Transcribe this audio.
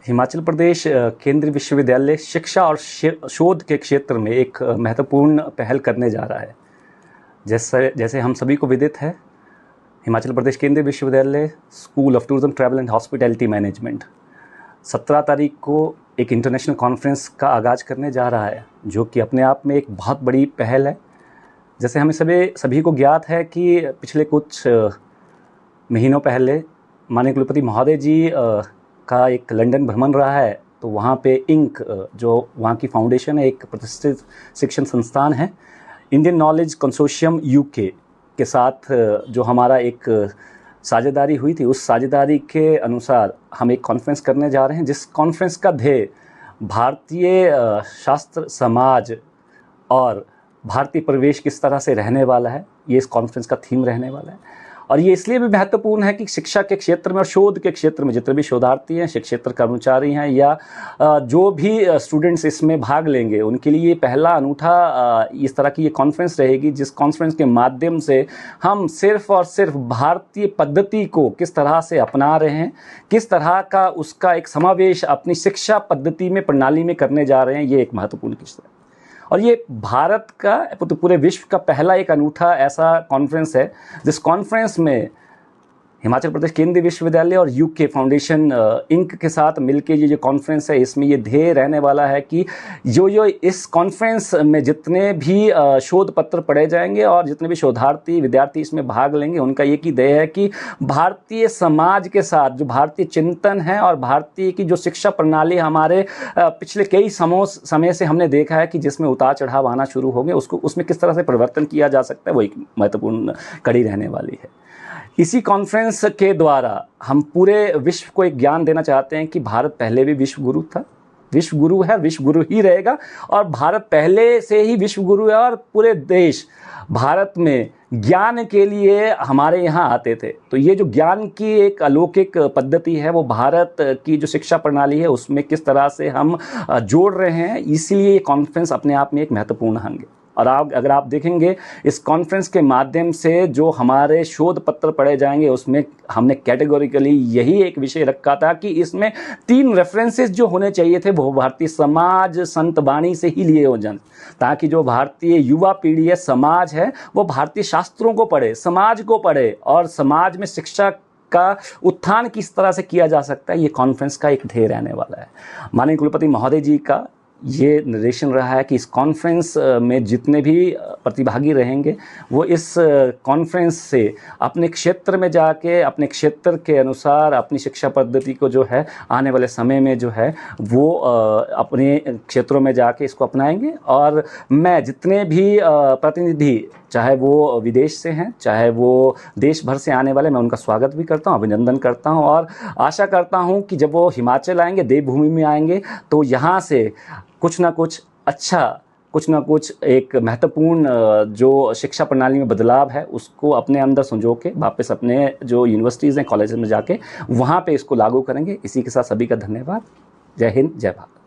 हिमाचल प्रदेश केंद्रीय विश्वविद्यालय शिक्षा और शोध के क्षेत्र में एक महत्वपूर्ण पहल करने जा रहा है। जैसे हम सभी को विदित है, हिमाचल प्रदेश केंद्रीय विश्वविद्यालय school of tourism travel and hospitality management 17 तारीख को एक इंटरनेशनल कॉन्फ्रेंस का आगाज़ करने जा रहा है, जो कि अपने आप में एक बहुत बड़ी पहल है। जैसे हमें सभी को ज्ञात है कि पिछले कुछ महीनों पहले माननीय कुलपति महोदय जी का एक लंदन भ्रमण रहा है, तो वहाँ पे इंक जो वहाँ की फाउंडेशन है, एक प्रतिष्ठित शिक्षण संस्थान है, इंडियन नॉलेज कंसोर्शियम यूके के साथ जो हमारा एक साझेदारी हुई थी, उस साझेदारी के अनुसार हम एक कॉन्फ्रेंस करने जा रहे हैं, जिस कॉन्फ्रेंस का ध्येय भारतीय शास्त्र, समाज और भारतीय परिवेश किस तरह से रहने वाला है, ये इस कॉन्फ्रेंस का थीम रहने वाला है। और ये इसलिए भी महत्वपूर्ण है कि शिक्षा के क्षेत्र में और शोध के क्षेत्र में जितने भी शोधार्थी हैं, शिक्षेत्र कर्मचारी हैं या जो भी स्टूडेंट्स इसमें भाग लेंगे, उनके लिए पहला अनूठा इस तरह की ये कॉन्फ्रेंस रहेगी, जिस कॉन्फ्रेंस के माध्यम से हम सिर्फ और सिर्फ भारतीय पद्धति को किस तरह से अपना रहे हैं, किस तरह का उसका एक समावेश अपनी शिक्षा पद्धति में, प्रणाली में करने जा रहे हैं, ये एक महत्वपूर्ण किस्सा है। और ये भारत का तो पूरे विश्व का पहला एक अनूठा ऐसा कॉन्फ्रेंस है, जिस कॉन्फ्रेंस में हिमाचल प्रदेश केंद्रीय विश्वविद्यालय और यूके फाउंडेशन इंक के साथ मिलके ये जो कॉन्फ्रेंस है, इसमें ये ध्येय रहने वाला है कि जो इस कॉन्फ्रेंस में जितने भी शोध पत्र पढ़े जाएंगे और जितने भी शोधार्थी विद्यार्थी इसमें भाग लेंगे, उनका एक ही ध्येय है कि भारतीय समाज के साथ जो भारतीय चिंतन है और भारतीय की जो शिक्षा प्रणाली हमारे पिछले कई समय से हमने देखा है कि जिसमें उतार चढ़ाव आना शुरू हो गए, उसमें किस तरह से परिवर्तन किया जा सकता है, वो एक महत्वपूर्ण कड़ी रहने वाली है। इसी कॉन्फ्रेंस के द्वारा हम पूरे विश्व को एक ज्ञान देना चाहते हैं कि भारत पहले भी विश्व गुरु था, विश्व गुरु है, विश्व गुरु ही रहेगा, और भारत पहले से ही विश्व गुरु है और पूरे देश भारत में ज्ञान के लिए हमारे यहाँ आते थे। तो ये जो ज्ञान की एक अलौकिक पद्धति है, वो भारत की जो शिक्षा प्रणाली है उसमें किस तरह से हम जोड़ रहे हैं, इसीलिए ये कॉन्फ्रेंस अपने आप में एक महत्वपूर्ण अंग है। और अगर आप देखेंगे इस कॉन्फ्रेंस के माध्यम से जो हमारे शोध पत्र पढ़े जाएंगे, उसमें हमने कैटेगोरिकली यही एक विषय रखा था कि इसमें 3 रेफरेंसेस जो होने चाहिए थे वो भारतीय समाज, संत वाणी से ही लिए हो जाए, ताकि जो भारतीय युवा पीढ़ी है, समाज है, वो भारतीय शास्त्रों को पढ़े, समाज को पढ़े और समाज में शिक्षा का उत्थान किस तरह से किया जा सकता है, ये कॉन्फ्रेंस का एक ध्येय रहने वाला है। माननीय कुलपति महोदय जी का ये निर्देशन रहा है कि इस कॉन्फ्रेंस में जितने भी प्रतिभागी रहेंगे, वो इस कॉन्फ्रेंस से अपने क्षेत्र में जाके अपने क्षेत्र के अनुसार अपनी शिक्षा पद्धति को जो है आने वाले समय में जो है वो अपने क्षेत्रों में जाके इसको अपनाएंगे। और मैं जितने भी प्रतिनिधि, चाहे वो विदेश से हैं, चाहे वो देश भर से आने वाले, मैं उनका स्वागत भी करता हूं, अभिनंदन करता हूं और आशा करता हूं कि जब वो हिमाचल आएंगे, देवभूमि में आएंगे, तो यहाँ से कुछ ना कुछ अच्छा, कुछ ना कुछ एक महत्वपूर्ण जो शिक्षा प्रणाली में बदलाव है उसको अपने अंदर संजो के वापस अपने जो यूनिवर्सिटीज़ हैं, कॉलेज में जाके वहाँ पे इसको लागू करेंगे। इसी के साथ सभी का धन्यवाद। जय हिंद, जय भारत।